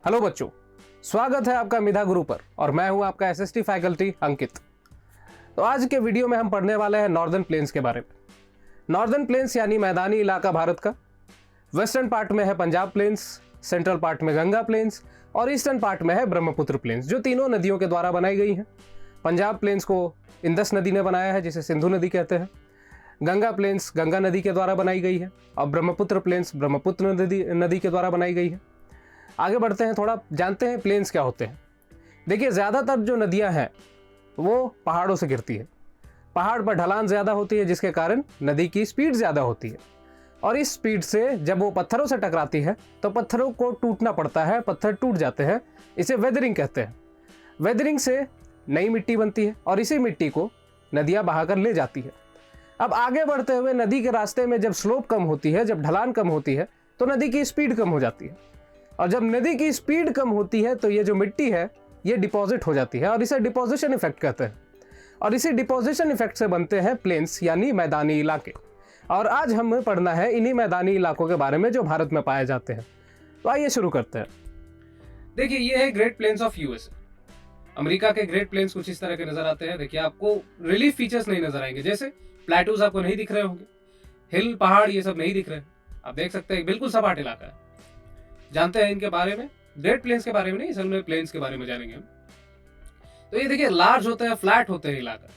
Hello बच्चों, स्वागत है आपका मिधा गुरु पर और मैं हूं आपका एसएसटी फैकल्टी अंकित। तो आज के वीडियो में हम पढ़ने वाले हैं नॉर्दर्न प्लेन्स के बारे में। नॉर्दर्न प्लेन्स यानी मैदानी इलाका भारत का। वेस्टर्न पार्ट में है पंजाब प्लेन्स, सेंट्रल पार्ट में गंगा प्लेन्स और ईस्टर्न पार्ट में है ब्रह्मपुत्र प्लेन्स, जो तीनों नदियों के द्वारा बनाई गई हैं। पंजाब प्लेन्स को इंदस नदी ने बनाया है, जिसे सिंधु नदी कहते हैं। गंगा प्लेन्स गंगा नदी के द्वारा बनाई गई है और ब्रह्मपुत्र प्लेन्स ब्रह्मपुत्र नदी के द्वारा बनाई गई है। आगे बढ़ते हैं, थोड़ा जानते हैं प्लेन्स क्या होते हैं। देखिए, ज़्यादातर जो नदियां हैं वो पहाड़ों से गिरती है। पहाड़ पर ढलान ज़्यादा होती है, जिसके कारण नदी की स्पीड ज़्यादा होती है और इस स्पीड से जब वो पत्थरों से टकराती है तो पत्थरों को टूटना पड़ता है, पत्थर टूट जाते हैं। इसे वेदरिंग कहते हैं। वेदरिंग से नई मिट्टी बनती है और इसी मिट्टी को नदियाँ बहाकर ले जाती है। अब आगे बढ़ते हुए नदी के रास्ते में जब स्लोप कम होती है, जब ढलान कम होती है, तो नदी की स्पीड कम हो जाती है और जब नदी की स्पीड कम होती है तो ये जो मिट्टी है ये डिपॉजिट हो जाती है और इसे डिपोजिशन इफेक्ट कहते हैं। और इसी डिपोजिशन इफेक्ट से बनते हैं प्लेन्स यानी मैदानी इलाके। और आज हमें पढ़ना है इन्हीं मैदानी इलाकों के बारे में जो भारत में पाए जाते हैं। तो आइए शुरू करते हैं। देखिए, ये है great plains of USA. America के ग्रेट प्लेन्स कुछ इस तरह के नजर आते हैं। देखिए, आपको रिलीफ फीचर्स नहीं नजर आएंगे, जैसे प्लेटूज आपको नहीं दिख रहे होंगे, हिल पहाड़ ये सब नहीं दिख रहे। आप देख सकते हैं बिल्कुल सपाट इलाका है। जानते हैं इनके बारे में, ग्रेट प्लेन्स के बारे में नहीं, असल में प्लेन्स के बारे में जानेंगे हम। तो ये देखिए, लार्ज होते हैं, फ्लैट होते हैं इलाका।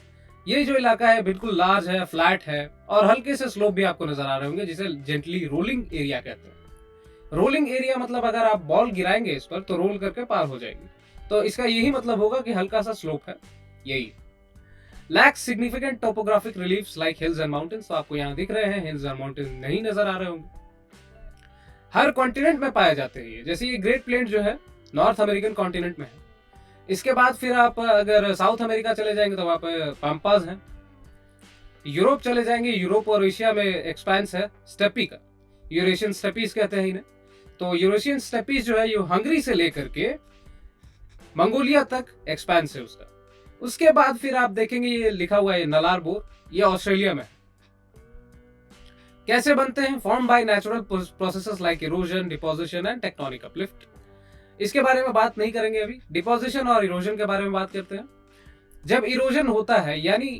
ये जो इलाका है बिल्कुल लार्ज है, फ्लैट है और हल्के से स्लोप भी आपको नजर आ रहे होंगे, जिसे जेंटली रोलिंग एरिया कहते हैं। रोलिंग एरिया मतलब अगर आप बॉल गिराएंगे इस पर तो रोल करके पार हो जाएगी। तो इसका यही मतलब होगा कि हल्का सा स्लोप है, यही। Lakhs significant topographic reliefs like hills and mountains. तो आपको यहाँ दिख रहे हैं, हिल्स एंड माउंटेन्स नहीं नजर आ रहे होंगे। हर कॉन्टिनेंट में पाए जाते हैं ये। जैसे ये ग्रेट प्लेन जो है नॉर्थ अमेरिकन कॉन्टिनेंट में है। इसके बाद फिर आप अगर साउथ अमेरिका चले जाएंगे तो वहां पे पाम्पास हैं। यूरोप चले जाएंगे, यूरोप और एशिया में एक्सपेंस है स्टेपी का, यूरेशियन स्टेपीज कहते हैं इन्हें। तो यूरेशियन स्टेपीज जो है ये हंगरी से लेकर के मंगोलिया तक एक्सपेंस है उसका। उसके बाद फिर आप देखेंगे ये लिखा हुआ है नलार बोर, ये ऑस्ट्रेलिया में है। कैसे बनते हैं? Form by natural processes like erosion, deposition and tectonic uplift. इसके बारे में बात नहीं करेंगे अभी, डिपोजिशन और इरोजन के बारे में बात करते हैं। जब इरोजन होता है यानी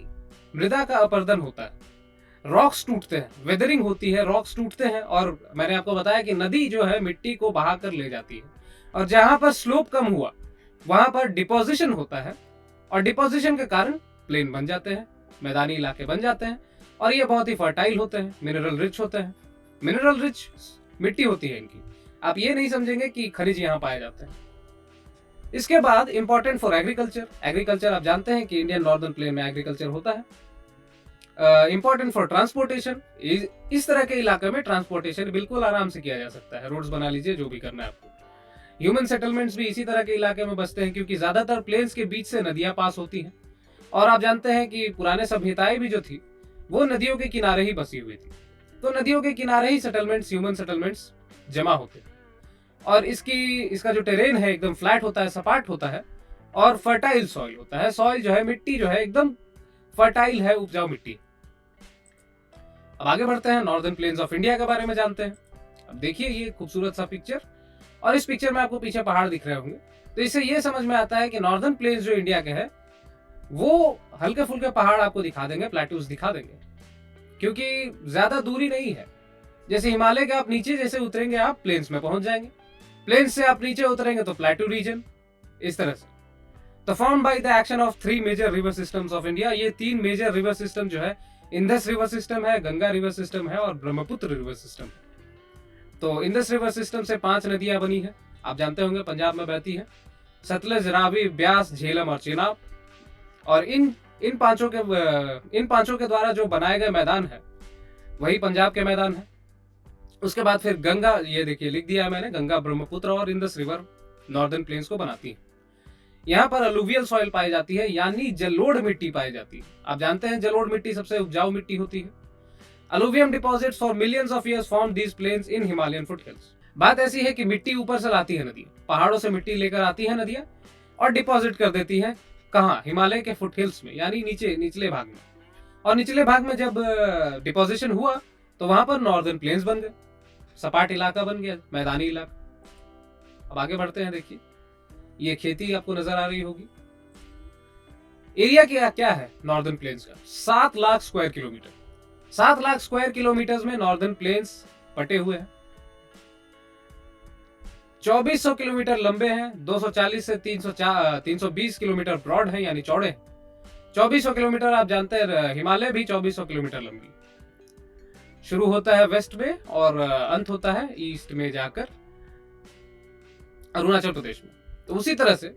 मृदा का अपरदन होता है, रॉक्स टूटते हैं, वेदरिंग होती है, रॉक्स टूटते हैं और मैंने आपको बताया कि नदी जो है मिट्टी को बहा कर ले जाती है और जहां पर स्लोप कम हुआ वहां पर डिपोजिशन होता है और डिपोजिशन के कारण प्लेन बन जाते हैं, मैदानी इलाके बन जाते हैं और ये बहुत ही फर्टाइल होते हैं, मिनरल रिच होते हैं। मिनरल रिच मिट्टी होती है इनकी। आप ये नहीं समझेंगे कि खनिज यहाँ पाए जाते हैं। इसके बाद इंपॉर्टेंट फॉर एग्रीकल्चर। एग्रीकल्चर आप जानते हैं कि इंडियन नॉर्दर्न प्लेन में एग्रीकल्चर होता है। Important for transportation. इस तरह के इलाके में ट्रांसपोर्टेशन बिल्कुल आराम से किया जा सकता है, रोड्स बना लीजिए, जो भी करना है आपको। ह्यूमन सेटलमेंट्स भी इसी तरह के इलाके में बसते हैं, क्योंकि ज्यादातर प्लेन्स के बीच से नदियां पास होती हैं और आप जानते हैं कि पुराने सभ्यताएं भी जो थी वो नदियों के किनारे ही बसी हुई थी। तो नदियों के किनारे ही सेटलमेंट्स, ह्यूमन सेटलमेंट्स जमा होते हैं और इसका जो टेरेन है एकदम फ्लैट होता है, सपाट होता है और फर्टाइल सॉइल होता है। सॉइल जो है, मिट्टी जो है एकदम फर्टाइल है, उपजाऊ मिट्टी। अब आगे बढ़ते हैं, नॉर्दर्न प्लेन्स ऑफ इंडिया के बारे में जानते हैं। अब देखिए ये खूबसूरत सा पिक्चर और इस पिक्चर में आपको पीछे पहाड़ दिख रहे होंगे। तो इससे ये समझ में आता है कि नॉर्दर्न प्लेन्स जो इंडिया के हैं वो हल्के फुल्के पहाड़ आपको दिखा देंगे, प्लेट्यूज दिखा देंगे, क्योंकि ज्यादा दूरी नहीं है। जैसे हिमालय के आप नीचे जैसे उतरेंगे आप प्लेन्स में पहुंच जाएंगे, प्लेन्स से आप नीचे उतरेंगे तो प्लेटू रीजन, इस तरह से। तो form by the action of 3 major river systems of India. ये 3 मेजर रिवर सिस्टम जो है, इंदस रिवर सिस्टम है, गंगा रिवर सिस्टम है और ब्रह्मपुत्र रिवर सिस्टम है। तो इंदस रिवर सिस्टम से 5 नदियां बनी है, आप जानते होंगे पंजाब में बहती है, सतलज, रावी, ब्यास, झेलम और चेनाब। और इन पांचों के द्वारा जो बनाए गए मैदान है वही पंजाब के मैदान है। उसके बाद फिर गंगा, ये देखिए लिख दिया है मैंने, गंगा, ब्रह्मपुत्र और इंदस रिवर नॉर्दर्न प्लेन्स को बनाती है। यहाँ पर अलुवियल सॉइल पाई जाती है यानी जलोढ़ मिट्टी पाई जाती है। आप जानते हैं जलोढ़ मिट्टी सबसे उपजाऊ मिट्टी होती है। Alluvium deposits for millions of years form these plains in Himalayan foothills. बात ऐसी है कि मिट्टी ऊपर से लाती है नदियां, पहाड़ों से मिट्टी लेकर आती है नदियां और डिपॉजिट कर देती है कहाँ? हिमालय के फुटहिल्स में, यानी निचले भाग में। और निचले भाग में जब डिपोजिशन हुआ तो वहां पर नॉर्दर्न प्लेन्स बन गए, सपाट इलाका बन गया, मैदानी इलाका। अब आगे बढ़ते हैं। देखिए ये खेती आपको नजर आ रही होगी। एरिया क्या है नॉर्दर्न प्लेन्स का? 7 lakh square kilometre. 7 lakh square kilometre में नॉर्दर्न प्लेन्स बटे हुए हैं। 2400 किलोमीटर लंबे हैं, 240 से 320 किलोमीटर ब्रॉड है यानी चौड़े हैं। 2400 किलोमीटर आप जानते हैं, हिमालय भी 2400 किलोमीटर लंबी। शुरू होता है वेस्ट में और अंत होता है ईस्ट में जाकर अरुणाचल प्रदेश में। तो उसी तरह से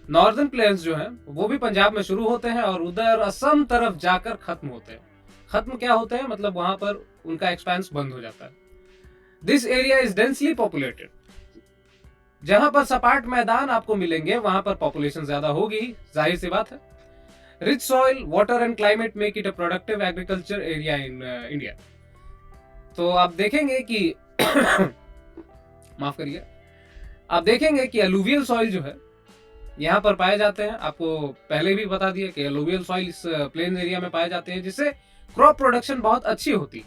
नॉर्दर्न प्लेन्स जो हैं वो भी पंजाब में शुरू होते हैं और उधर असम तरफ जाकर खत्म होते हैं। खत्म क्या होते हैं, मतलब वहां पर उनका एक्सपेंस बंद हो जाता है। This area is densely populated. जहां पर सपाट मैदान आपको मिलेंगे वहां पर पॉपुलेशन ज्यादा होगी, जाहिर सी बात है। Rich soil, water and climate make it a productive agriculture area in India. तो आप देखेंगे कि माफ करिए, आप देखेंगे कि अलुवियल सॉइल जो है यहाँ पर पाए जाते हैं। आपको पहले भी बता दिया कि अलुवियल सॉइल इस प्लेन एरिया में पाए जाते हैं, जिससे क्रॉप प्रोडक्शन बहुत अच्छी होती है।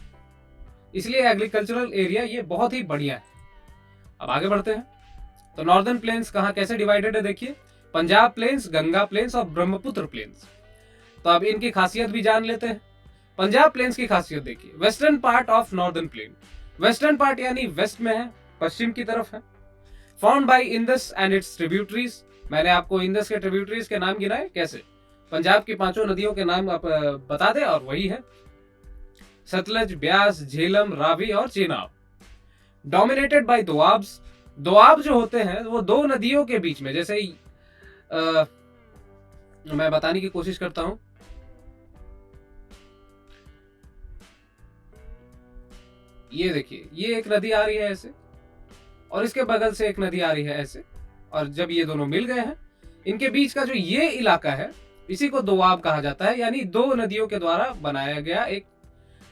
इसलिए एग्रीकल्चरल एरिया ये बहुत ही बढ़िया है। अब आगे बढ़ते हैं। तो नॉर्दर्न प्लेन्स कहाँ कैसे डिवाइडेड है, देखिए पंजाब प्लेन्स, गंगा प्लेन्स और ब्रह्मपुत्र प्लेन्स। तो अब इनकी खासियत भी जान लेते हैं। पंजाब प्लेन्स की खासियत देखिए, western part of northern plane. Western part यानी वेस्ट में है, पश्चिम की तरफ है। Found by Indus and its tributaries. मैंने आपको इंडस के ट्रिब्यूटरीज के नाम गिनाए, कैसे पंजाब की 5 नदियों के नाम आप बता दे, और वही है सतलज, ब्यास, झेलम, रावी और चेनाब। Dominated by doabs. दोआब जो होते हैं वो 2 नदियों के बीच में, जैसे मैं बताने की कोशिश करता हूं। ये देखिए, ये एक नदी आ रही है ऐसे, और इसके बगल से एक नदी आ रही है ऐसे, और जब ये दोनों मिल गए हैं, इनके बीच का जो ये इलाका है, इसी को दोआब कहा जाता है। यानी 2 नदियों के द्वारा बनाया गया एक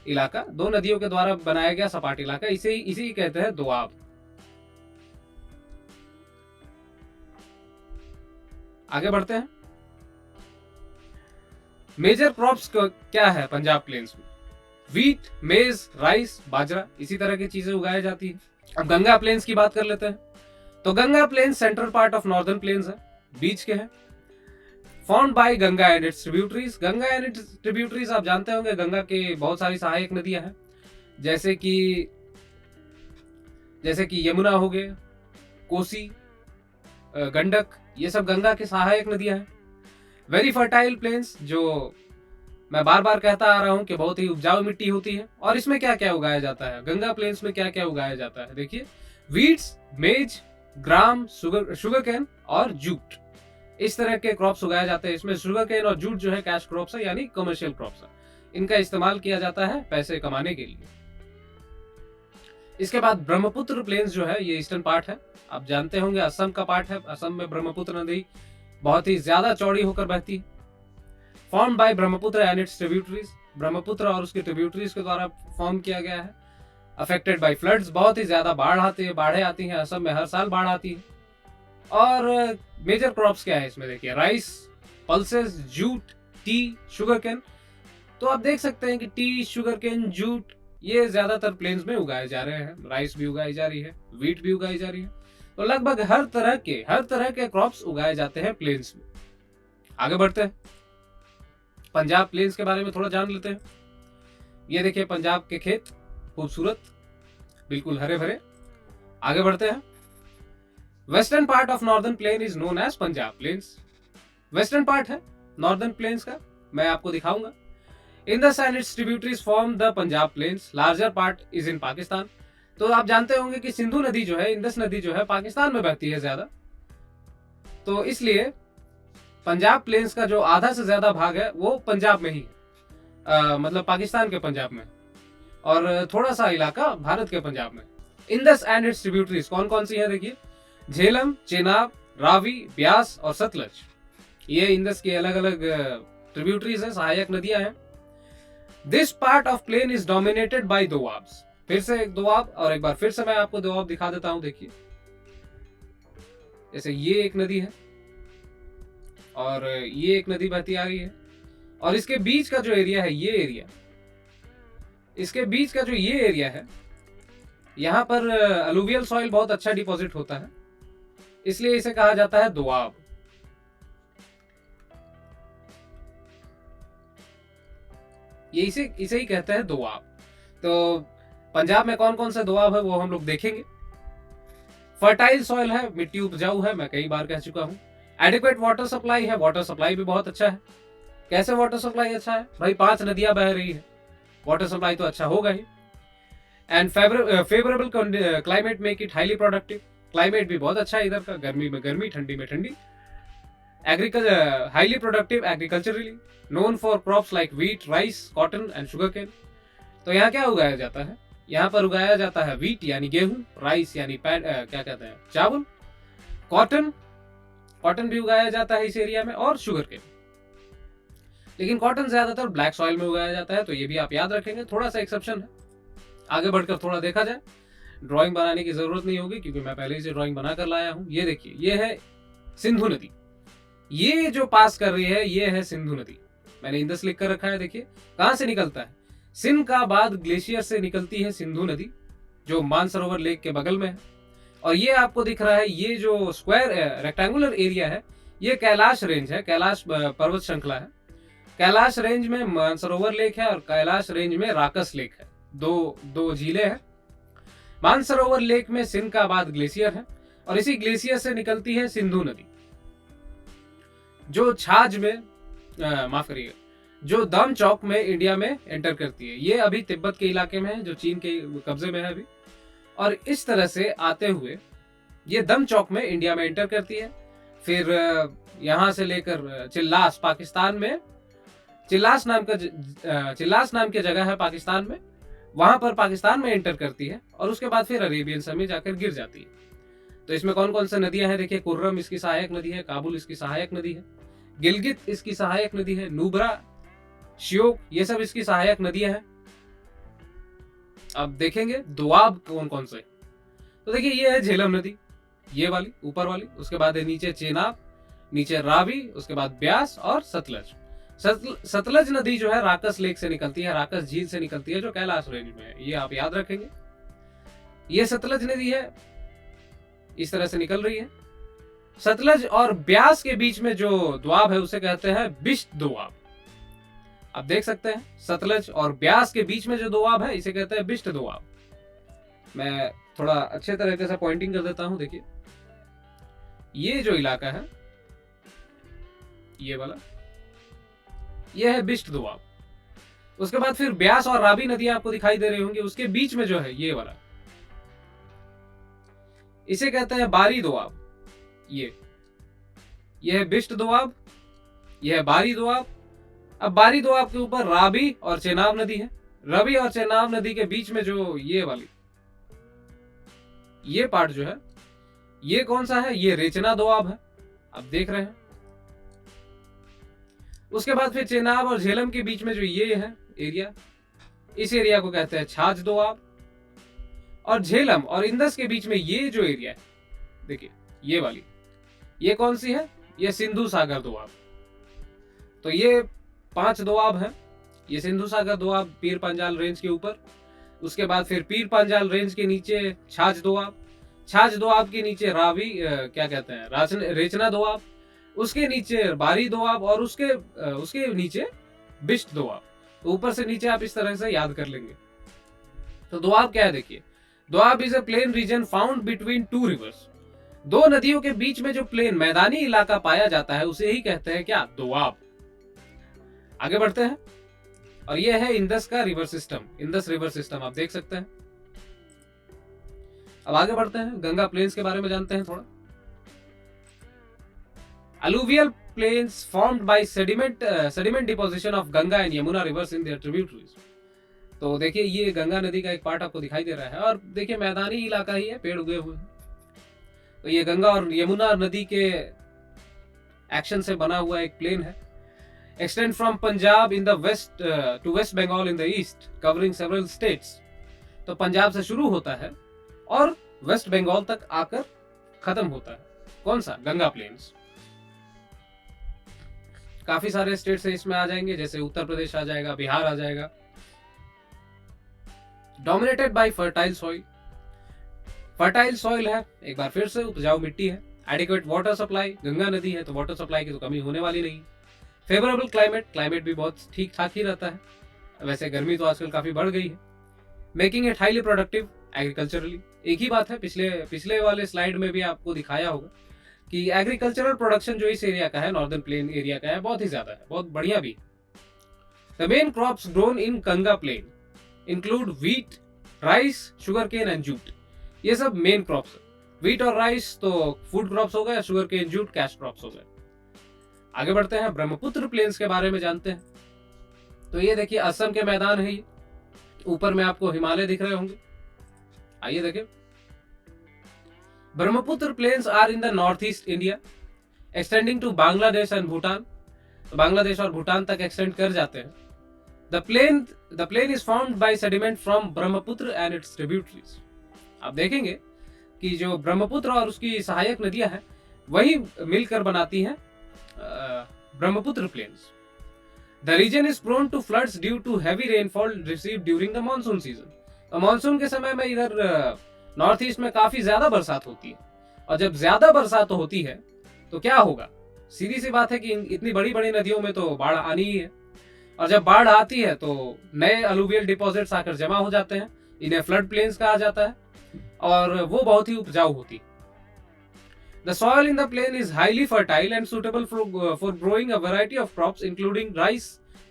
इलाका, 2 नदियों के द्वारा बनाया गया सपाट इलाका, इसी कहते हैं दोआब। आगे बढ़ते हैं। मेजर क्रॉप्स क्या है पंजाब प्लेन्स में? व्हीट, मेज, राइस, बाजरा, इसी तरह की चीजें उगाई जाती है। अब गंगा प्लेन्स की बात कर लेते हैं। तो Ganga plains central part of northern plains है, बीच के हैं। Found by Ganga and its tributaries. Ganga and its tributaries आप जानते होंगे, गंगा के बहुत सारी सहायक नदियां हैं, जैसे कि यमुना हो गए, कोसी, गंडक, ये सब गंगा के सहायक नदियां हैं। वेरी फर्टाइल प्लेन्स, जो मैं बार बार कहता आ रहा हूं कि बहुत ही उपजाऊ मिट्टी होती है। और इसमें क्या क्या उगाया जाता है, गंगा प्लेन्स में क्या क्या उगाया जाता है, देखिए वीट्स, मेज, ग्राम, शुगर कैन और जूट, इस तरह के क्रॉप्स उगाए जाते हैं। इसमें शुगर कैन और जूट जो है कैश क्रॉप्स है, यानी कमर्शियल क्रॉप्स है। इनका इस्तेमाल किया जाता है पैसे कमाने के लिए। इसके बाद ब्रह्मपुत्र प्लेन्स जो है, ये ईस्टर्न पार्ट है, आप जानते होंगे असम का पार्ट है। असम में ब्रह्मपुत्र नदी बहुत ही ज्यादा चौड़ी होकर बहती है। Form by Brahmaputra and its tributaries. Brahmaputra और उसके ट्रिब्यूटरीज के द्वारा फॉर्म किया गया है। अफेक्टेड बाय फ्लड्स, बहुत ही ज्यादा बाढ़ें आती हैं असम में, हर साल बाढ़ आती है। और मेजर क्रॉप्स क्या है इसमें, देखिए rice, pulses, jute, T, sugar cane. तो आप देख सकते हैं कि टी, शुगर कैन, जूट ये ज्यादातर प्लेन्स में उगाए जा रहे हैं। राइस भी उगाई जा रही है, व्हीट भी उगाई जा रही है। तो लगभग हर तरह के क्रॉप्स उगाए जाते हैं प्लेन्स में। आगे बढ़ते हैं, पंजाब प्लेन्स के बारे में थोड़ा जान लेते हैं। ये देखिए पंजाब के खेत, खूबसूरत, बिल्कुल हरे भरे। आगे बढ़ते हैं। Western part of northern plain is known as Punjab plains. Western part है नॉर्दर्न प्लेन्स का, मैं आपको दिखाऊंगा। Indus and its tributaries form the Punjab plains. Larger part is in Pakistan. तो आप जानते होंगे कि सिंधु नदी जो है, इंडस नदी जो है, पाकिस्तान में बहती है ज्यादा। तो इसलिए पंजाब प्लेन्स का जो आधा से ज्यादा भाग है वो पंजाब में ही है, मतलब पाकिस्तान के पंजाब में, और थोड़ा सा इलाका भारत के पंजाब में। इंडस एंड इट्स ट्रिब्यूटरीज कौन कौन सी है, देखिए झेलम, चेनाब, रावी, ब्यास और सतलज। ये इंडस की अलग अलग ट्रिब्यूटरीज है, सहायक नदियां हैं। This part of plain is dominated by doabs. फिर से एक दोआब, और एक बार फिर से मैं आपको दोआब दिखा देता हूं। देखिए जैसे ये एक नदी है और ये एक नदी बहती आ रही है, और इसके बीच का जो एरिया है, ये एरिया, इसके बीच का जो ये एरिया है, यहाँ पर अलुवियल सॉइल बहुत अच्छा डिपॉजिट होता है। इसलिए इसे कहा जाता है दोआब। ये इसे ही कहते हैं दोआब। तो पंजाब में कौन कौन से दोआब है वो हम लोग देखेंगे। फर्टाइल सॉइल है, मिट्टी उपजाऊ है, मैं कई बार कह चुका हूँ। एडिक्वेट वाटर सप्लाई है, वाटर सप्लाई भी बहुत अच्छा है। कैसे वाटर सप्लाई अच्छा है भाई, 5 नदियां बह रही है, वाटर सप्लाई तो अच्छा होगा ही। And favourable climate make it highly productive, climate भी बहुत अच्छा है इधर का, गर्मी में गर्मी, ठंडी में ठंडी। Agriculture highly productive agriculturally, known for crops like wheat, rice, cotton and sugar cane. तो यहाँ क्या उगाया जाता है, यहाँ पर उगाया जाता है व्हीट यानी गेहूं, राइस यानी क्या कहते हैं चावल, कॉटन भी उगाया जाता है इस एरिया में, और शुगर केन। लेकिन कॉटन ज्यादातर ब्लैक सॉइल में उगाया जाता है, तो ये भी आप याद रखेंगे, थोड़ा सा एक्सेप्शन है। आगे बढ़कर थोड़ा देखा जाए, ड्राइंग बनाने की जरूरत नहीं होगी क्योंकि मैं पहले ही से ड्राइंग बना कर लाया हूं। ये देखिए, ये है सिंधु नदी, ये जो पास कर रही है ये है सिंधु नदी। मैंने इंदस लिख कर रखा है, देखिए कहां से निकलता है, सिंध का बाद ग्लेशियर से निकलती है सिंधु नदी, जो मानसरोवर लेक के बगल में है। और ये आपको दिख रहा है, ये जो स्क्वायर रेक्टेंगुलर एरिया है, ये कैलाश रेंज है, कैलाश पर्वत श्रृंखला है। कैलाश रेंज में मानसरोवर लेक है और कैलाश रेंज में राकस लेक है, दो झीलें हैं। मानसरोवर लेक में सिंध का बाद ग्लेशियर है और इसी ग्लेशियर से निकलती है सिंधु नदी, जो छाछ में माफ करिएगा, जो दम चौक में इंडिया में एंटर करती है। ये अभी तिब्बत के इलाके में है, जो चीन के कब्जे में है अभी। और इस तरह से आते हुए ये दम चौक में इंडिया में एंटर करती है। फिर यहां से लेकर चिल्लास, पाकिस्तान में चिल्लास नाम की जगह है पाकिस्तान में, वहां पर पाकिस्तान में एंटर करती है और उसके बाद फिर अरेबियन सी में जाकर गिर जाती है। तो इसमें कौन कौन सी नदियां हैं देखिए, कुर्रम इसकी सहायक नदी है, काबुल इसकी सहायक नदी है, गिलगित इसकी सहायक नदी है, नुब्रा, श्योक, ये सब इसकी सहायक नदियां हैं। अब देखेंगे दोआब कौन कौन से। तो देखिए, ये है झेलम नदी, ये वाली ऊपर वाली, उसके बाद है नीचे चेनाब, नीचे रावी, उसके बाद ब्यास और सतलज। सतलज नदी जो है राकस लेक से निकलती है, राकस झील से निकलती है, जो कैलाश रेंज में है, ये आप याद रखेंगे। ये सतलज नदी है, इस तरह से निकल रही है। सतलज और ब्यास के बीच में जो दोआब है उसे कहते हैं बिष्ट दोआब। आप देख सकते हैं, सतलज और ब्यास के बीच में जो दोआब है इसे कहते हैं बिष्ट दोआब। मैं थोड़ा अच्छे तरीके से पॉइंटिंग कर देता हूं, देखिए ये जो इलाका है, ये वाला, ये है बिष्ट दोआब। उसके बाद फिर ब्यास और रावी नदियां आपको दिखाई दे रही होंगी, उसके बीच में जो है ये वाला, इसे कहते हैं बारी दोआब। ये है बिष्ट दोआब, ये है बारी दोआब। अब बारी दोआब के ऊपर रावी और चेनाब नदी है। रवि और चेनाब नदी के बीच में जो ये वाली, ये पार्ट जो है, ये कौन सा है, ये रेचना दोआब है, आप देख रहे हैं। उसके बाद फिर चेनाब और झेलम के बीच में जो ये है एरिया, इस एरिया को कहते हैं छाछ दोआब। और झेलम और इंदस के बीच में ये जो एरिया है, देखिए ये वाली, ये कौन सी है, ये सिंधु सागर दोआब। तो ये 5 दोआब है। ये सिंधु सागर दोआब पीर पंजाल रेंज के ऊपर, उसके बाद फिर पीर पंजाल रेंज के नीचे छाछ दोआब, छाछ दोआब के नीचे रावी क्या कहते हैं रेचना दोआब, उसके नीचे बारी दोआब और उसके नीचे बिष्ट दोआब। तो ऊपर से नीचे आप इस तरह से याद कर लेंगे। तो दोआब क्या है देखिए, Doab is a plain region found between 2 reverse. 2 नदियों के बीच में जो प्लेन मैदानी इलाका पाया जाता है उसे ही कहते हैं क्या, दोआब। आगे बढ़ते हैं, और ये है इंदस का river system, Indus river system आप देख सकते हैं। अब आगे बढ़ते हैं, गंगा प्लेन्स के बारे में जानते हैं थोड़ा। Alluvial plains formed by sediment deposition of Ganga and Yamuna rivers in their tributaries। तो देखिए, ये गंगा नदी का एक पार्ट आपको दिखाई दे रहा है, और देखिए मैदानी इलाका ही है, पेड़ उगे हुए हैं। तो ये गंगा और यमुना नदी के एक्शन से बना हुआ एक प्लेन है। Extend from Punjab in the west to West Bengal in the east, covering several states. तो पंजाब से शुरू होता है और वेस्ट बंगाल तक आकर खत्म होता है। कौन सा, गंगा प्लेन्स। काफी सारे स्टेट से इसमें आ जाएंगे, जैसे उत्तर प्रदेश आ जाएगा, बिहार आ जाएगा। Dominated by fertile soil, fertile soil है, एक बार फिर से उपजाऊ मिट्टी है। एडिक्वेट वाटर सप्लाई, गंगा नदी है तो वाटर सप्लाई की तो कमी होने वाली नहीं। फेवरेबल क्लाइमेट, क्लाइमेट भी बहुत ठीक ठाक ही रहता है, वैसे गर्मी तो आजकल काफ़ी बढ़ गई है। Making it highly productive agriculturally, एक ही बात है, पिछले वाले स्लाइड में भी आपको दिखाया होगा कि एग्रीकल्चरल प्रोडक्शन जो इस एरिया का है, नॉर्दर्न प्लेन एरिया का है, बहुत ही ज़्यादा है, बहुत बढ़िया भी। The main crops grown in Ganga plain include wheat, rice, sugar cane and jute. ये सब मेन क्रॉप्स है। व्हीट और राइस तो फूड क्रॉप्स हो गए, sugar cane jute cash crops हो गए। आगे बढ़ते हैं, ब्रह्मपुत्र प्लेन्स के बारे में जानते हैं। तो ये देखिए असम के मैदान है, ये ऊपर में आपको हिमालय दिख रहे होंगे। आइए देखिए, Brahmaputra plains are in the north east India extending to Bangladesh and Bhutan. तो बांग्लादेश और भूटान तक एक्सटेंड कर जाते हैं। The plain is formed by sediment from Brahmaputra and its tributaries. आप देखेंगे कि जो ब्रह्मपुत्र और उसकी सहायक नदियां हैं वही मिलकर बनाती हैं Brahmaputra plains. The region is prone to floods due to heavy rainfall received during the monsoon season. तो मानसून के समय में इधर नॉर्थ ईस्ट में काफी ज्यादा बरसात होती है, और जब ज्यादा बरसात होती है तो क्या होगा, सीधी सी बात है कि इतनी बड़ी बड़ी नदियों में तो बाढ़ आनी ही है, और जब बाढ़ आती है तो नए अलुवियल डिपॉजिट्स आकर जमा हो जाते हैं, इन्हें फ्लड प्लेन्स कहा जाता है, और वो बहुत ही उपजाऊ होती है। The soil in the plain is highly fertile and suitable for growing a variety of crops including rice,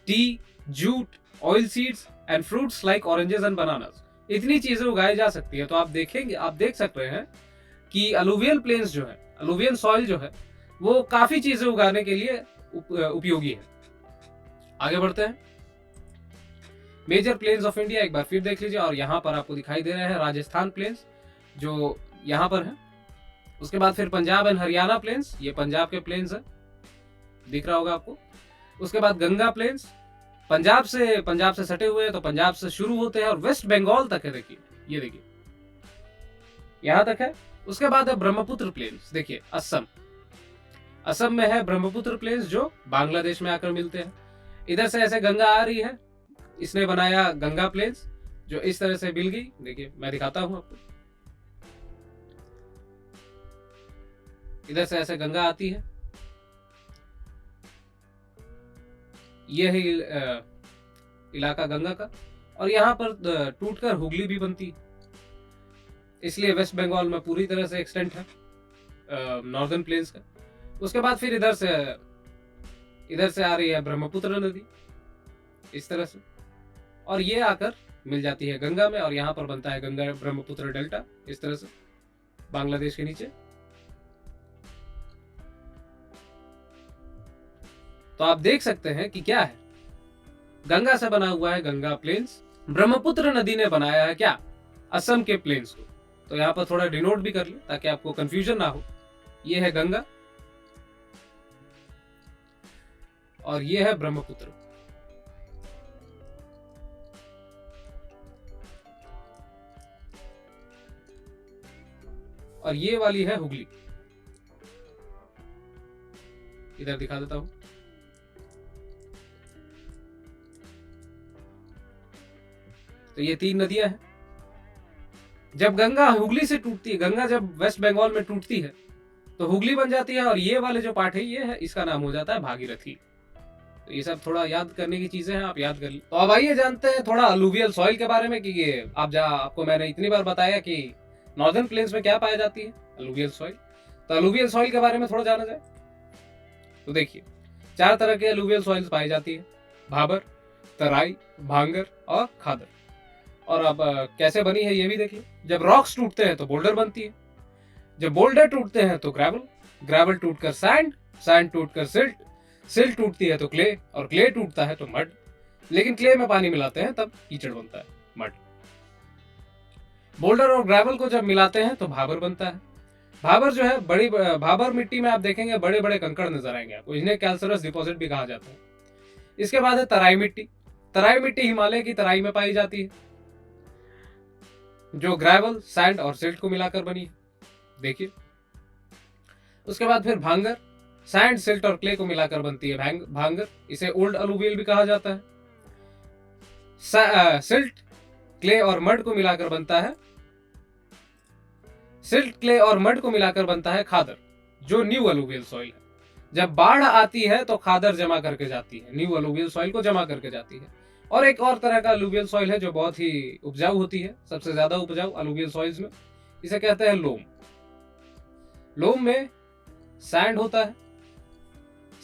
tea, jute, oil seeds and fruits like oranges and bananas. इतनी चीजें उगाई जा सकती है। तो आप देख सकते हैं कि अलुवियल प्लेन्स जो है, अलुवियल सॉइल जो है, वो काफी चीजें उगाने के लिए उपयोगी है। आगे बढ़ते हैं, मेजर प्लेन्स ऑफ इंडिया एक बार फिर देख लीजिए, और यहाँ पर आपको दिखाई दे रहे हैं राजस्थान प्लेन्स जो यहाँ पर है। उसके बाद फिर पंजाब एंड हरियाणा प्लेन्स, ये पंजाब के प्लेन्स है, दिख रहा होगा आपको। उसके बाद गंगा प्लेन्स, पंजाब से सटे हुए हैं, तो पंजाब से शुरू होते हैं और वेस्ट बंगाल तक है, देखिए ये देखिए यहां तक है। उसके बाद है ब्रह्मपुत्र प्लेन्स, देखिए असम में है ब्रह्मपुत्र प्लेन्स जो बांग्लादेश में आकर मिलते हैं। इधर से ऐसे गंगा आ रही है, इसने बनाया गंगा प्लेन्स जो इस तरह से मिल गई। देखिए मैं दिखाता हूं आपको, इधर से ऐसे गंगा आती है, यह है इलाका गंगा का, और यहाँ पर टूटकर हुगली भी बनती है, इसलिए वेस्ट बंगाल में पूरी तरह से एक्सटेंट है नॉर्दर्न प्लेन्स का। उसके बाद फिर इधर से आ रही है ब्रह्मपुत्र नदी इस तरह से, और ये आकर मिल जाती है गंगा में, और यहाँ पर बनता है गंगा ब्रह्मपुत्र डेल्टा इस तरह से बांग्लादेश के नीचे। तो आप देख सकते हैं कि क्या है, गंगा से बना हुआ है गंगा प्लेन्स, ब्रह्मपुत्र नदी ने बनाया है क्या, असम के प्लेन्स को। तो यहाँ पर थोड़ा डिनोट भी कर ले ताकि आपको कंफ्यूजन ना हो। ये है गंगा और ये है ब्रह्मपुत्र। और ये वाली है हुगली, इधर दिखा देता हूं। तो ये 3 नदियां हैं। जब गंगा हुगली से टूटती है, गंगा जब वेस्ट बंगाल में टूटती है तो हुगली बन जाती है, और ये वाले जो पार्ट है ये है, इसका नाम हो जाता है भागीरथी। तो ये सब थोड़ा याद करने की चीजें हैं, आप याद कर लीजिए। तो अब आइए जानते हैं थोड़ा अलुवियल सॉइल के बारे में कि ये आपको मैंने इतनी बार बताया कि नॉर्दर्न प्लेन्स में क्या पाई जाती है, अलुवियल सॉइल। तो अलुवियल सॉइल के बारे में थोड़ा जाना जाए तो देखिए 4 तरह के अलुवियल सॉइल्स पाई जाती है, भाबर, तराई, भांगर और खादर। और अब कैसे बनी है ये भी देखिए। जब रॉक्स टूटते हैं तो बोल्डर बनती है, जब बोल्डर टूटते हैं तो ग्रेवल टूटकर सैंड टूटकर सिल्ट टूटती है तो क्ले, और क्ले टूटता है तो मड। लेकिन क्ले में पानी मिलाते हैं तब कीचड़ बनता है, मड। बोल्डर और ग्रेवल को जब मिलाते हैं तो भाबर बनता है। भाबर जो है भाबर मिट्टी में आप देखेंगे बड़े बड़े कंकड़ नजर आएंगे आपको, इन्हें कैल्सरस डिपॉजिट भी कहा जाता है। इसके बाद है तराई मिट्टी। तराई मिट्टी हिमालय की तराई में पाई जाती है, जो ग्रेवल, सैंड और सिल्ट को मिलाकर बनी है, देखिए। उसके बाद फिर भांगर, सैंड, सिल्ट और क्ले को मिलाकर बनती है भांगर। इसे ओल्ड अलुवियल भी कहा जाता है। सिल्ट, क्ले और मड को मिलाकर बनता है खादर। जो न्यू अलुवियल सॉइल है। जब बाढ़ आती है तो खादर जमा करके जाती है, न्यू अलुवियल सॉइल को जमा करके जाती है। और एक और तरह का अलुवियल सॉइल है जो बहुत ही उपजाऊ होती है, सबसे ज्यादा उपजाऊ अलुवियल सॉइल्स में, इसे कहते हैं लोम। लोम में सैंड होता है,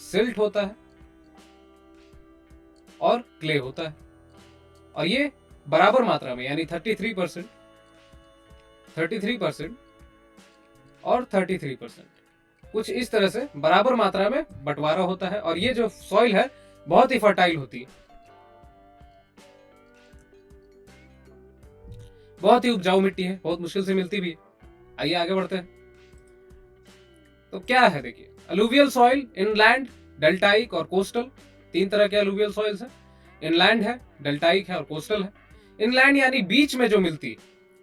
सिल्ट होता है और क्ले होता है, और ये बराबर मात्रा में यानी 33% और 33% कुछ इस तरह से बराबर मात्रा में बंटवारा होता है। और ये जो सॉइल है बहुत ही फर्टाइल होती है, बहुत ही उपजाऊ मिट्टी है, बहुत मुश्किल से मिलती भी है। आइए आगे बढ़ते हैं। तो क्या है देखिए, अलुवियल सॉइल इनलैंड, डेल्टाइक और कोस्टल, तीन तरह के अलुवियल सॉइल्स हैं। इनलैंड है, डेल्टाइक है और कोस्टल है। इनलैंड यानी बीच में जो मिलती है,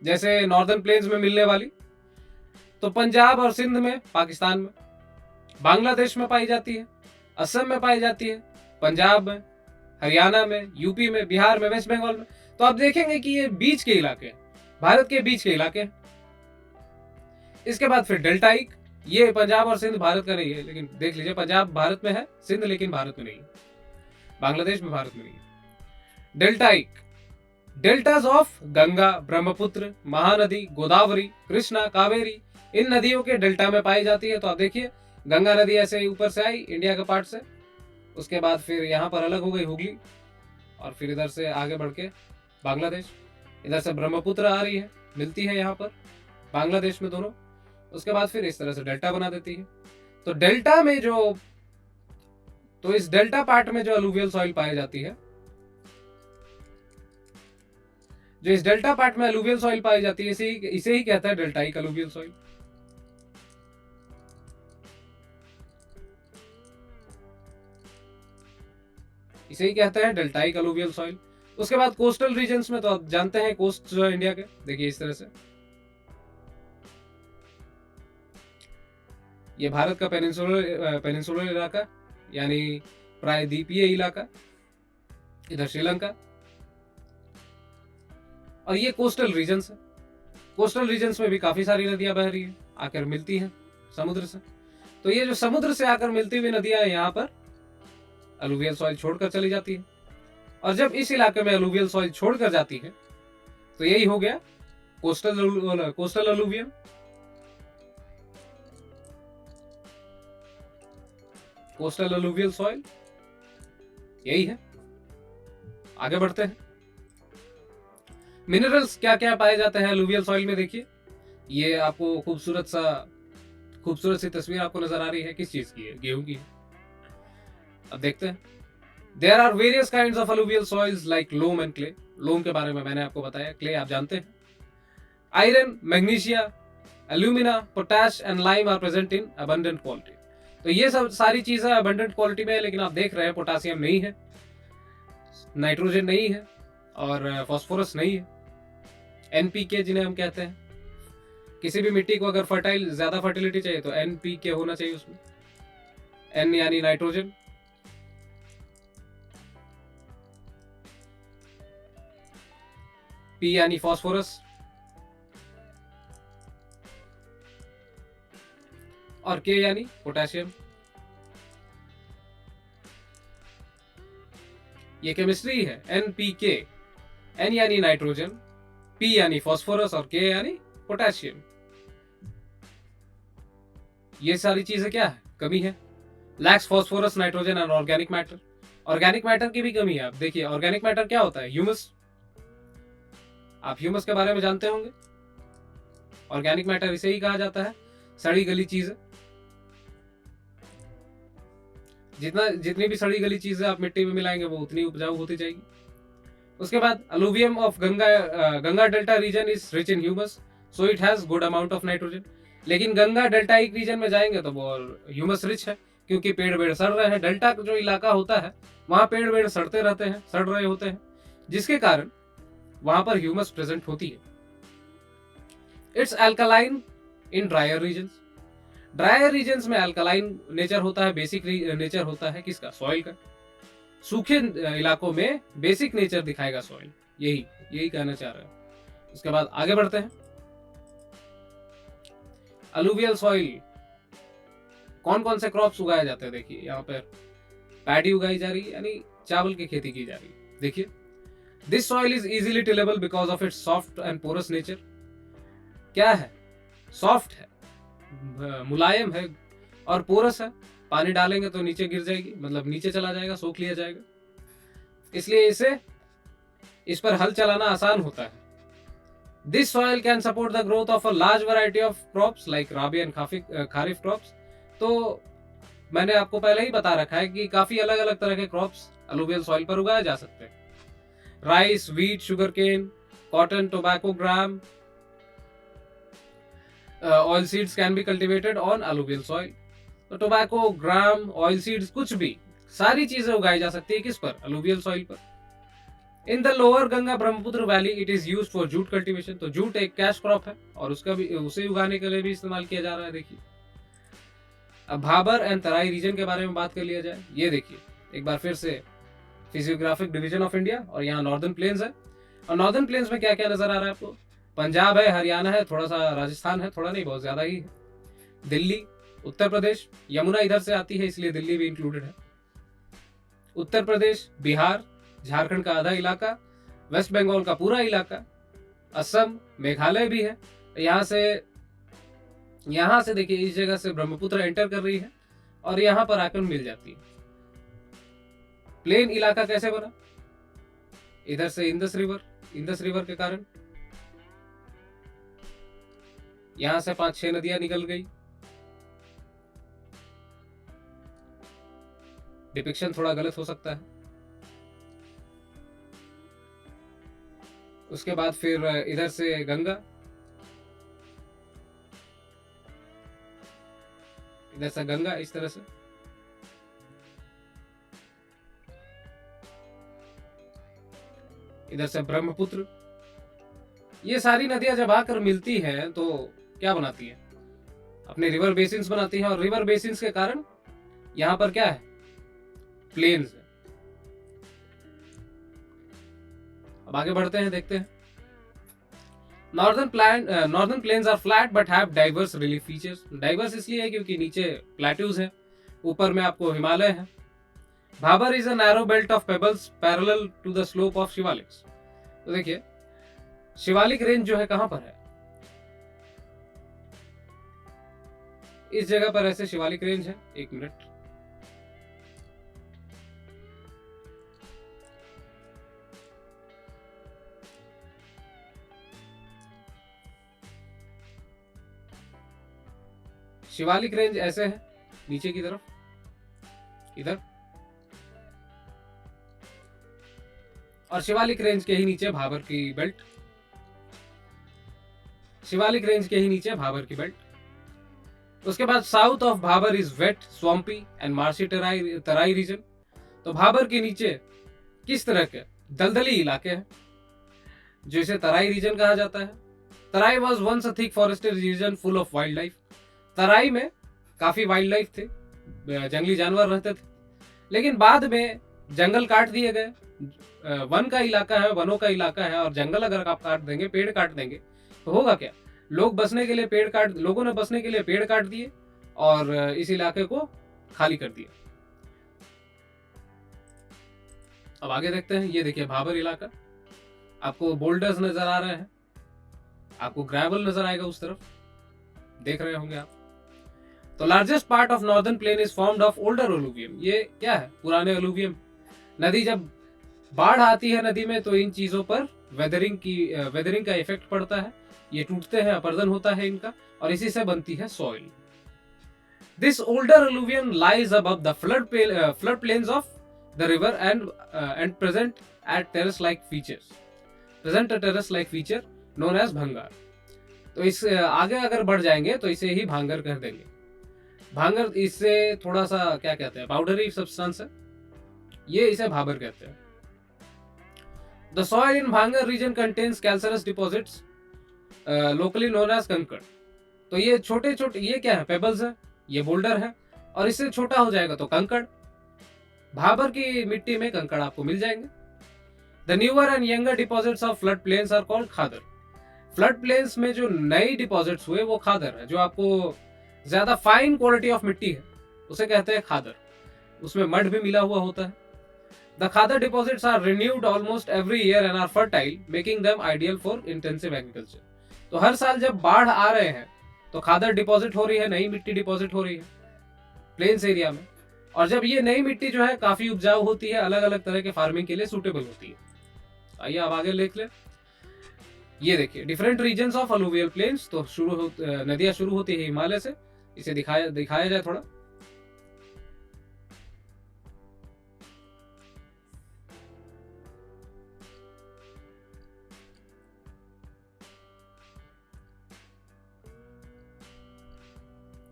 जैसे नॉर्दर्न प्लेन्स में मिलने वाली, तो पंजाब और सिंध में, पाकिस्तान में, बांग्लादेश में पाई जाती है, असम में पाई जाती है, पंजाब में, हरियाणा में, यूपी में, बिहार में, वेस्ट बंगाल में। तो आप देखेंगे कि ये बीच के इलाके हैं, भारत के बीच के इलाके हैं। इसके बाद फिर डेल्टाइक, ये पंजाब और सिंध भारत का नहीं है, लेकिन देख लीजिए पंजाब भारत में है, सिंध लेकिन भारत में नहीं है, बांग्लादेश में भारत में नहीं है। Deltaic, deltas of Ganga, Brahmaputra, Mahanadi, Godavari, Krishna, Kaveri, इन नदियों के डेल्टा में पाई जाती है। तो आप देखिए गंगा नदी ऐसे ऊपर से आई इंडिया के पार्ट से, उसके बाद फिर यहाँ पर अलग हो गई हुगली, और फिर इधर से आगे बढ़ के बांग्लादेश, इधर से ब्रह्मपुत्र आ रही है, मिलती है यहाँ पर बांग्लादेश में दोनों, उसके बाद फिर इस तरह से डेल्टा बना देती है। तो डेल्टा में जो, तो इस डेल्टा पार्ट में जो अलुवियल सॉइल पाई जाती है, जो इस डेल्टा पार्ट में अलुवियल सॉइल पाई जाती है, इसे ही कहता है डेल्टाइक अलुवियल सॉइल। इसे ही कहते हैं डेल्टाइक अलुवियल सॉइल। उसके बाद कोस्टल रीजन्स में, तो आप जानते हैं कोस्ट जो है इंडिया के, देखिए इस तरह से, ये भारत का पेनिनसुलर इलाका यानी प्रायद्वीपीय इलाका, इधर श्रीलंका, और ये कोस्टल रीजन्स है। कोस्टल रीजन्स में भी काफी सारी नदियां बह रही हैं, आकर मिलती हैं समुद्र से। तो ये जो समुद्र से आकर मिलती हुई नदियां हैं, यहाँ पर अलुवियल सॉइल छोड़कर चली जाती है। और जब इस इलाके में अलुवियल सॉइल छोड़कर जाती है, तो यही हो गया कोस्टल अलुवियम। कोस्टल अलुवियल सॉइल यही है। आगे बढ़ते हैं। मिनरल्स क्या क्या पाए जाते हैं अलुवियल सॉइल में, देखिए ये आपको खूबसूरत सी तस्वीर आपको नजर आ रही है, किस चीज की है, गेहूं की है। अब देखते हैं। There are various kinds of alluvial soils like loam and clay. Loam के बारे में मैंने आपको बताया, क्ले आप जानते हैं। Iron, magnesia, alumina, potash and lime are present in abundant quality. तो ये सब सारी चीजें अबंडेंट क्वालिटी में है, लेकिन आप देख रहे हैं पोटासियम नहीं है, नाइट्रोजन नहीं है और फास्फोरस नहीं है। एनपीके जिन्हें हम कहते हैं, किसी भी मिट्टी को अगर ज्यादा फर्टिलिटी चाहिए तो एनपीके होना चाहिए उसमें। एन यानी नाइट्रोजन, पी यानी फास्फोरस, और के यानी पोटेशियम। ये केमिस्ट्री है, एनपीके, एन यानी नाइट्रोजन, पी यानी फास्फोरस और के यानी पोटेशियम। ये सारी चीजें क्या है, कमी है। Lakhs phosphorus, nitrogen and organic matter. Organic matter की भी कमी है। आप देखिए ऑर्गेनिक मैटर क्या होता है, ह्यूमस। आप ह्यूमस के बारे में जानते होंगे। ऑर्गेनिक मैटर इसे ही कहा जाता है, सड़ी गली चीजें। जितनी भी सड़ी गली चीजें आप मिट्टी में मिलाएंगे वो उतनी उपजाऊ होती जाएगी। उसके बाद alluvium of Ganga delta region is rich in humus, so it has good amount of nitrogen. लेकिन गंगा डेल्टाइक रीजन में जाएंगे तो वो ह्यूमस रिच है, क्योंकि पेड़ वेड़ सड़ रहे हैं। डेल्टा का जो इलाका होता है वहां पेड़ वेड़ सड़ते रहते हैं, सड़ रहे होते हैं, जिसके कारण वहां पर ह्यूमस प्रेजेंट होती है। It's alkaline in drier regions. Drier regions में अल्कलाइन नेचर होता है, बेसिक नेचर होता है किसका, सॉइल का। सूखे इलाकों में बेसिक नेचर दिखाएगा सॉइल, यही कहना चाह रहा है। उसके बाद आगे बढ़ते हैं। अलुवियल सॉइल कौन कौन से क्रॉप्स उगाए जाते हैं, देखिए यहाँ पर पैडी उगाई जा रही है, यानी चावल की खेती की जा रही है। देखिए, this soil is easily tillable because of its soft and porous nature. क्या है? सॉफ्ट है, मुलायम है और पोरस है। पानी डालेंगे तो नीचे गिर जाएगी, मतलब नीचे चला जाएगा, सोख लिया जाएगा, इसलिए इस पर हल चलाना आसान होता है। This soil can support the growth of a large variety of crops like rabi and kharif crops. तो मैंने आपको पहले ही बता रखा है कि काफी अलग अलग तरह के क्रॉप्स अलुवियल सॉइल पर उगाए जा सकते हैं। Rice, wheat, sugar cane, cotton, tobacco, gram, oil seeds can be cultivated on alluvial soil. तो टोबैको, ग्राम, ऑयल सीड्स, कुछ भी, सारी चीजें उगाई जा सकती है किस पर? अलुवियल सॉइल पर। In the lower Ganga Brahmaputra valley it is used for jute cultivation. तो जूट एक कैश क्रॉप है और उसे उगाने के लिए भी इस्तेमाल किया जा रहा है। देखिए, अब भाबर एंड तराई रीजन के बारे में बात कर लिया जाए। ये देखिए एक बार फिर से फिजियोग्राफिक डिवीजन ऑफ इंडिया, और यहाँ नॉर्दर्न प्लेन्स है। और नॉर्दर्न प्लेन्स में क्या क्या नजर आ रहा है आपको? पंजाब है, हरियाणा है, थोड़ा सा राजस्थान है, थोड़ा नहीं बहुत ज्यादा ही है, दिल्ली, उत्तर प्रदेश, यमुना इधर से आती है इसलिए दिल्ली भी इंक्लूडेड है, उत्तर प्रदेश, बिहार, झारखंड का आधा इलाका, वेस्ट बंगाल का पूरा इलाका, असम, मेघालय भी है। यहाँ से देखिए इस जगह से ब्रह्मपुत्र एंटर कर रही है और यहाँ पर आकर मिल जाती है। प्लेन इलाका कैसे बना? इधर से इंडस रिवर के कारण यहां से 5-6 नदियां निकल गई। डिपिक्शन थोड़ा गलत हो सकता है। उसके बाद फिर इधर से गंगा, इधर से गंगा, इस तरह से इधर से ब्रह्मपुत्र। ये सारी नदियां जब आकर मिलती हैं तो क्या बनाती है? अपने रिवर बेसिन्स बनाती हैं, और रिवर बेसिन्स के कारण यहां पर क्या है? प्लेन्स है। अब आगे बढ़ते हैं, देखते हैं। Northern plains are flat but have diverse relief features. Diverse इसलिए है क्योंकि नीचे प्लेट्यूज हैं, ऊपर में आपको हिमालय है। Bhabar is a narrow belt of pebbles parallel to the slope of Shivaliks. तो देखिए शिवालिक रेंज जो है कहां पर है? इस जगह पर ऐसे शिवालिक रेंज है। एक मिनट, शिवालिक रेंज ऐसे है नीचे की तरफ, इधर, और शिवालिक रेंज के ही नीचे भाबर की बेल्ट। शिवालिक रेंज के ही नीचे भाबर की बेल्ट। उसके बाद south of Bhabar is wet, swampy and marshy Terai region. तो भाबर के नीचे किस तरह के दलदली इलाके हैं, जिसे तराई रीजन कहा जाता है। Terai was once a thick forested region full of wild life. Terai में काफी वाइल्ड लाइफ थे, जंगली जानवर रहते थे, लेकिन बाद में जंगल काट दिए गए। वन का इलाका है, वनों का इलाका है, और जंगल अगर आप काट देंगे, पेड़ काट देंगे, तो होगा क्या? लोगों ने बसने के लिए पेड़ काट दिए और इस इलाके को खाली कर दिया। अब आगे देखते हैं। ये देखिए भाबर इलाका, आपको बोल्डर्स नजर आ रहे हैं, आपको ग्रेवल नजर आएगा, उस तरफ देख रहे होंगे आप। तो largest part of northern plain is formed of older alluvium. ये क्या है? पुराने अलुवियम। नदी जब बाढ़ आती है नदी में, तो इन चीजों पर वेदरिंग का इफेक्ट पड़ता है, ये टूटते हैं, अपर्दन होता है इनका, और इसी से बनती है soil. This older alluvium lies above the flood plains of the river and present a terrace like feature known as bhangar. तो इस आगे अगर बढ़ जाएंगे तो इसे ही भांगर कह देंगे। भांगर इससे थोड़ा सा क्या कहते हैं, पाउडरी सब्सटेंस है, ये इसे भाबर कहते हैं। The soil in bhangar region contains calcareous deposits locally known as kankar. तो ये छोटे छोटे, ये क्या है? पेबल्स है, ये बोल्डर है, और इससे छोटा हो जाएगा तो कंकड़। भाबर की मिट्टी में कंकड़ आपको मिल जाएंगे। The newer and younger deposits of flood plains are called khadar. Flood plains में जो नई डिपॉजिट्स हुए वो खादर है, जो आपको ज्यादा फाइन क्वालिटी ऑफ मिट्टी है, उसे कहते हैं खादर। उसमें मड भी मिला हुआ होता है। The khadar deposits are renewed almost every year and are fertile, making them ideal for intensive agriculture. तो हर साल जब बाढ़ आ रहे हैं तो खादर डिपॉजिट हो रही है, नई मिट्टी डिपॉजिट हो रही है प्लेन्स एरिया में, और जब ये नई मिट्टी जो है काफी उपजाऊ होती है, अलग अलग तरह के फार्मिंग के लिए सूटेबल होती है। आइए अब आगे देख ले। ये देखिए different regions of alluvial plains. तो नदियां शुरू होती है हिमालय से। इसे दिखाया जाए थोड़ा।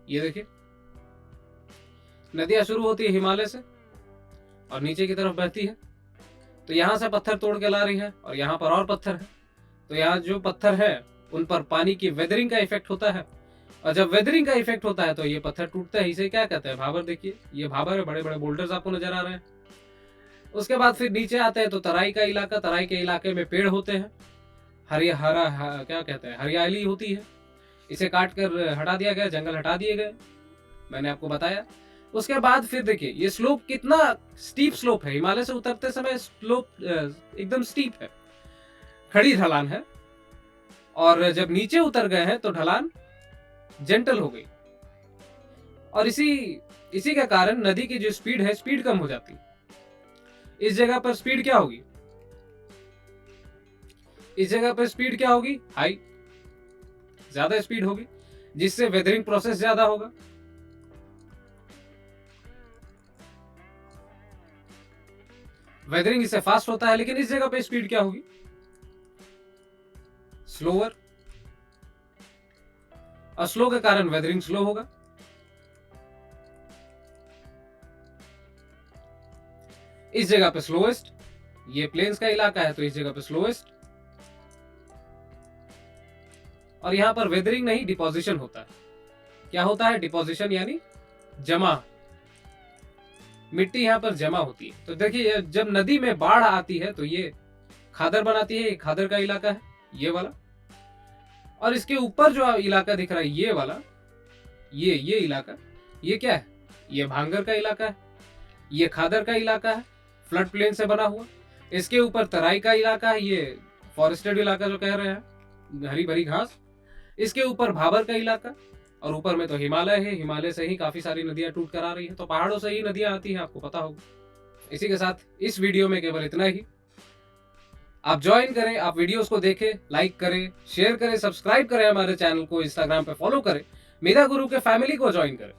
ये देखिए नदियां शुरू होती है हिमालय से और नीचे की तरफ बहती है। तो यहाँ से पत्थर तोड़ के ला रही है और यहाँ पर और पत्थर है। तो यहाँ जो पत्थर है उन पर पानी की वेदरिंग का इफेक्ट होता है, और जब वेदरिंग का इफेक्ट होता है तो ये पत्थर टूटता है। इसे क्या कहते हैं? भाबर। देखिए ये भाबर है, बड़े बड़े बोल्डर्स आपको नजर आ रहे हैं। उसके बाद फिर नीचे आते हैं तो तराई का इलाका। तराई के इलाके में पेड़ होते हैं, क्या कहते हैं, हरियाली होती है। इसे काट कर हटा दिया गया, जंगल हटा दिए गए, मैंने आपको बताया। उसके बाद फिर देखिए ये स्लोप कितना स्टीप स्लोप है। हिमालय से उतरते समय स्लोप एकदम स्टीप है, खड़ी ढलान है, और जब नीचे उतर गए हैं तो ढलान जेंटल हो गई। और इसी के कारण नदी की जो स्पीड है, स्पीड कम हो जाती है। इस जगह पर स्पीड क्या होगी? इस जगह पर स्पीड क्या होगी? हाई, ज्यादा स्पीड होगी, जिससे वेदरिंग प्रोसेस ज्यादा होगा। वेदरिंग इससे फास्ट होता है, लेकिन इस जगह पे स्पीड क्या होगी? स्लोअर। और स्लो के कारण वेदरिंग स्लो होगा। इस जगह पे स्लोएस्ट, ये प्लेन्स का इलाका है तो इस जगह पे स्लोएस्ट। और यहां पर वेदरिंग नहीं, डिपोजिशन होता है। क्या होता है? डिपोजिशन, यानी जमा, मिट्टी यहां पर जमा होती है। तो देखिए जब नदी में बाढ़ आती है तो ये खादर बनाती है। ये खादर का इलाका है, ये वाला। और इसके ऊपर जो इलाका दिख रहा है, ये वाला, ये इलाका, ये क्या है? ये भांगर का इलाका है, ये खादर का इलाका है, फ्लड प्लेन से बना हुआ। इसके ऊपर तराई का इलाका है, ये फॉरेस्टेड इलाका जो कह रहे हैं, हरी भरी घास। इसके ऊपर भाबर का इलाका, और ऊपर में तो हिमालय है। हिमालय से ही काफी सारी नदियां टूट कर आ रही हैं, तो पहाड़ों से ही नदियां आती हैं, आपको पता होगा। इसी के साथ इस वीडियो में केवल इतना ही। आप ज्वाइन करें, आप वीडियोस को देखें, लाइक करें, शेयर करें, सब्सक्राइब करें, हमारे चैनल को इंस्टाग्राम पे फॉलो करें, मेधा गुरु के फैमिली को ज्वाइन करें।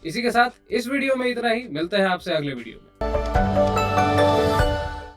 इसी के साथ इस वीडियो में इतना ही। मिलते हैं आपसे अगले वीडियो में।